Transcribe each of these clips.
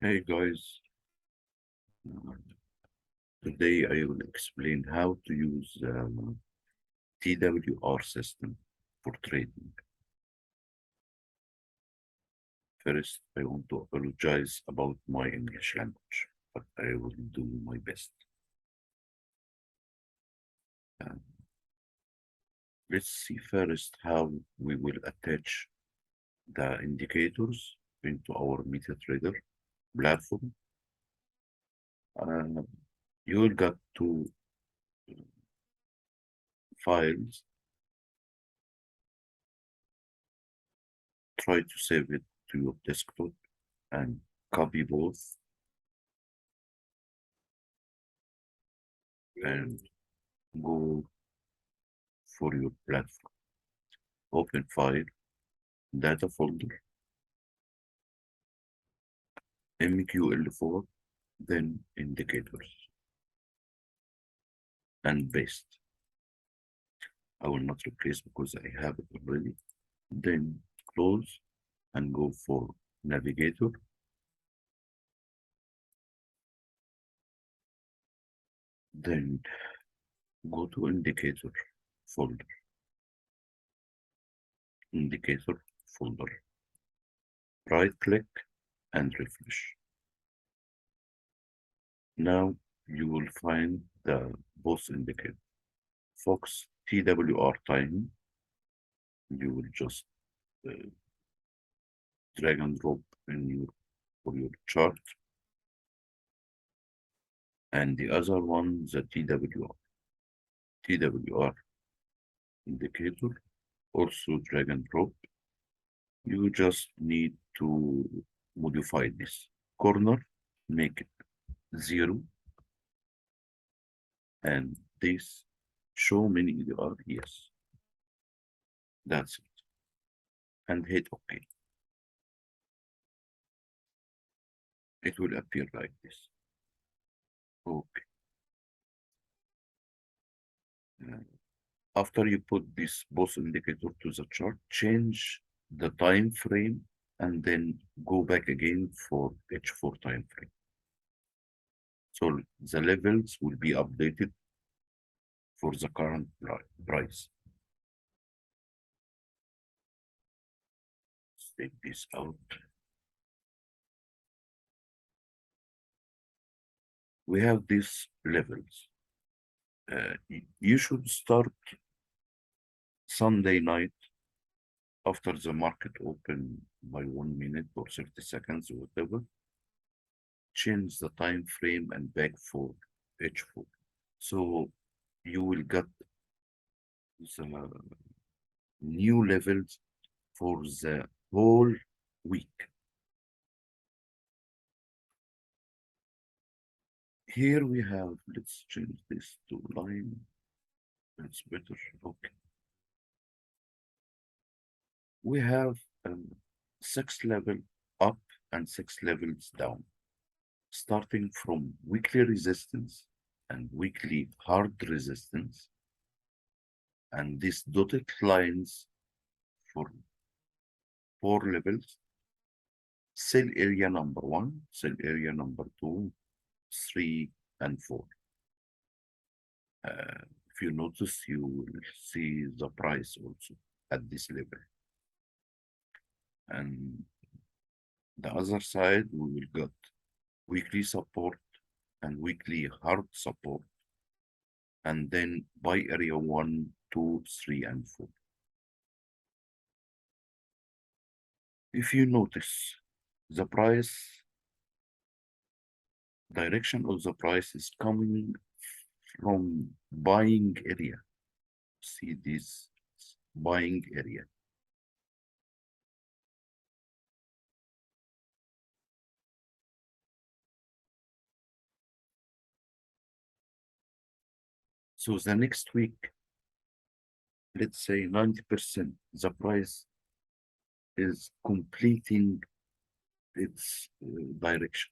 Hey guys, uh, today I will explain how to use T.W.R system for trading. First, I want to apologize about my English language, but I will do my best. Uh, let's see first how we will attach the indicators into our MetaTrader platform. Uh, you will get two files. Try to save it to your desktop and copy both and go for your platform. Open file, data folder, MQL4, then indicators, and paste. I will not replace because I have it already. Then close and go for navigator. Then go to indicator folder, indicator folder. Right click and refresh. Now you will find the both indicator. Fox TWR time. You will just uh, drag and drop in your for your chart, and the other one the TWR indicator, also drag and drop. You just need to modify this corner, make it 0, and this show many EDR, yes, that's it, and hit OK. It will appear like this. Okay. Uh, After you put this both indicator to the chart, change the time frame and then go back again for H4 time frame. So the levels will be updated for the current price. Let's take this out. We have these levels. You should start Sunday night after the market open by 1 minute or 30 seconds or whatever. Change the time frame and back for H4. So you will get the new levels for the whole week. Here we have, let's change this to line. That's better. Okay. We have 6 level up and 6 levels down, starting from weekly resistance and weekly hard resistance. And these dotted lines for 4 levels, sell area number 1, sell area number 2, 3, and 4. If you notice, you will see the price also at this level. And the other side, we will get weekly support and weekly hard support, and then buy area 1, 2, 3, and 4. If you notice, the price, direction of the price is coming from buying area. See this buying area. So the next week, let's say 90%, the price is completing its direction.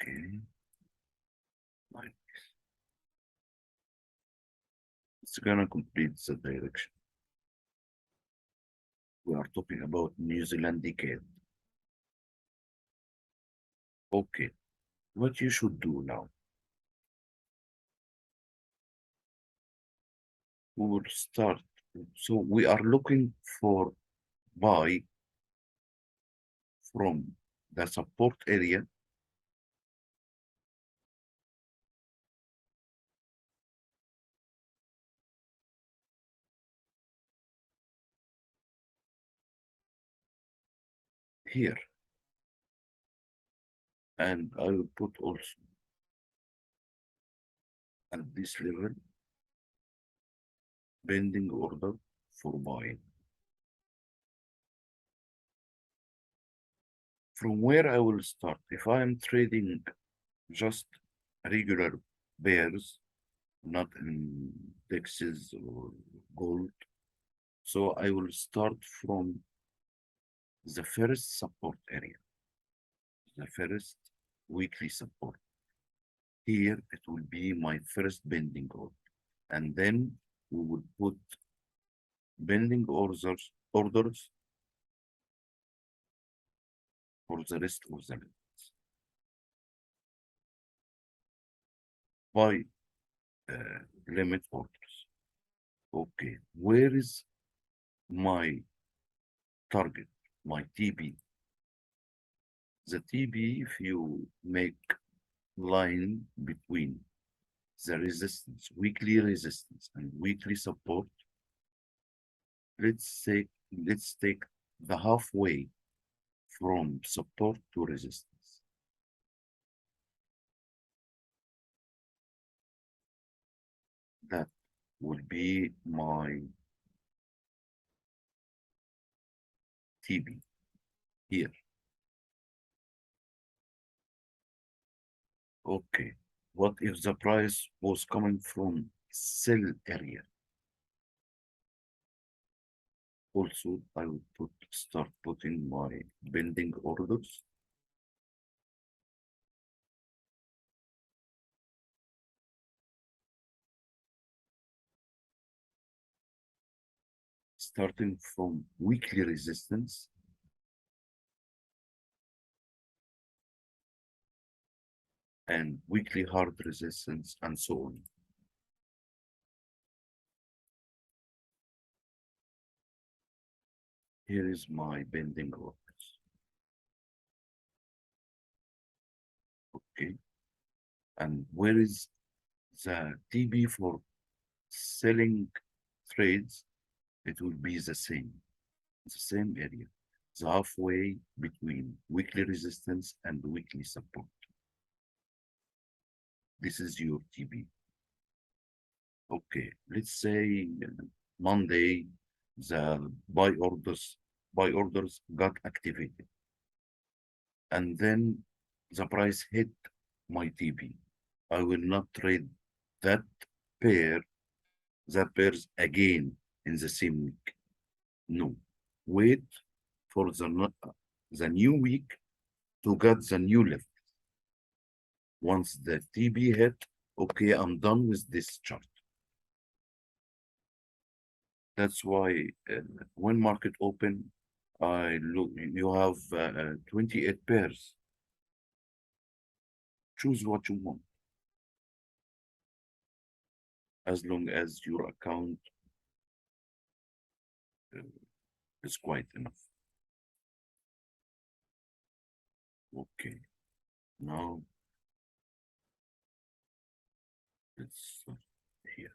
Okay, like it's gonna complete the direction. We are talking about New Zealand decade. Okay, what you should do now? We will start. So we are looking for buy from the support area here, and I will put also at this level pending order for buying. From where I will start, if I am trading just regular pairs, not indexes or gold, so I will start from the first support area, the first weekly support. Here it will be my first bending order, and then we will put bending orders for the rest of the minutes by limit orders. Okay, where is my target, my TB? The TB, if you make line between the resistance, weekly resistance and weekly support, let's say, let's take the halfway from support to resistance. That will be my TB here. Okay. What if the price was coming from sell area? Also, I will start putting my bending orders. Starting from weekly resistance and weekly hard resistance and so on. Here is my bending orders. Okay. And where is the TB for selling trades? It will be the same area, the halfway between weekly resistance and weekly support. This is your TB. Okay, let's say Monday, the buy orders got activated, and then the price hit my TB. I will not trade that pair, that pairs again in the same week. No, wait for the new week to get the new lift. Once the TB hit, okay, I'm done with this chart. That's why when market open, I look, you have 28 pairs. Choose what you want, as long as your account uh, is quite enough. Okay, now let's here.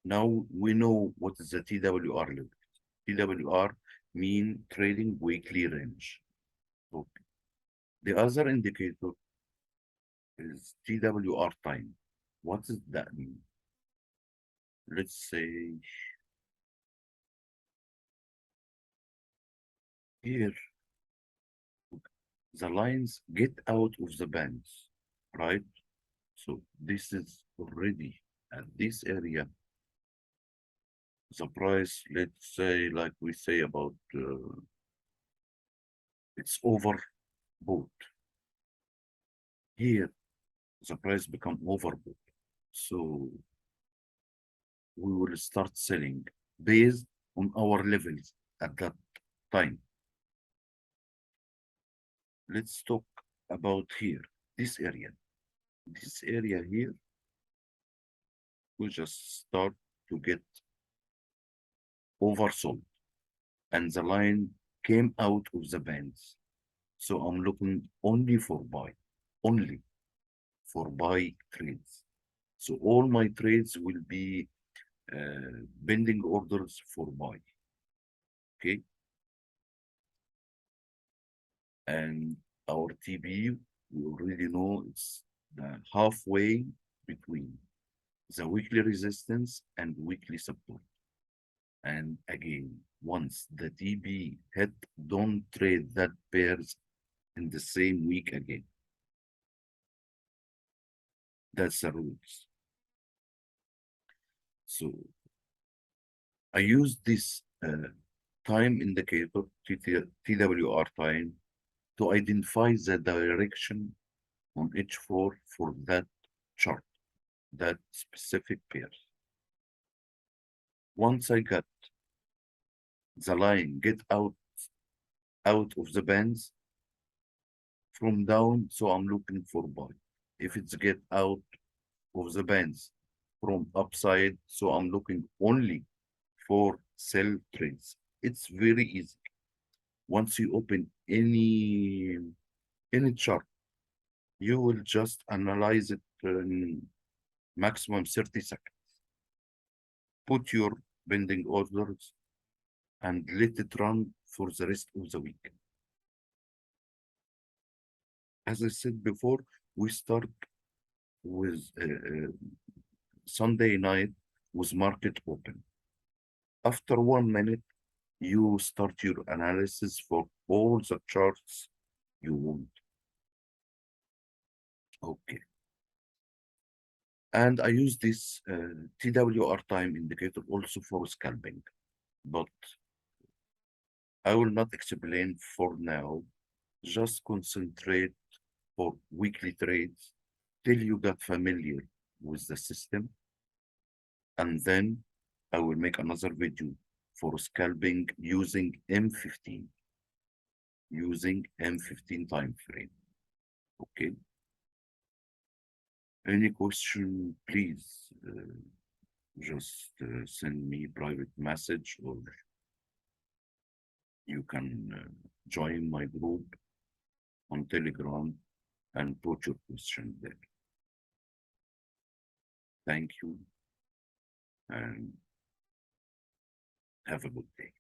Now we know what is the TWR level. TWR mean trading weekly range. Okay. The other indicator is TWR time. What does that mean? Let's say here the lines get out of the bands, right? So this is already at this area. The price, let's say, like we say about it's overbought. Here, the price become overbought. So we will start selling based on our levels at that time. Let's talk about here, this area. This area here, we just start to get oversold, and the line came out of the bands. So I'm looking only for buy, only for buy trades. So all my trades will be pending orders for buy. Okay. And our TB, we already know it's halfway between the weekly resistance and weekly support. And again, once the TB hit, don't trade that pairs in the same week again. That's the rules. So I use this time indicator, TWR time, to identify the direction on H4 for that chart, that specific pair. Once I got the line get out of the bands from down, so I'm looking for buy. If it's get out of the bands from upside, so I'm looking only for sell trades. It's very easy. Once you open any chart, you will just analyze it in maximum 30 seconds. Put your pending orders and let it run for the rest of the week. As I said before, we start with Sunday night with market open. After 1 minute, you start your analysis for all the charts you want. Okay. And I use this TWR time indicator also for scalping, but I will not explain for now. Just concentrate for weekly trades till you get familiar with the system, and then I will make another video for scalping using M15, using M15 time frame. Okay. Any question, please just send me private message, or you can join my group on Telegram and put your question there. Thank you and have a good day.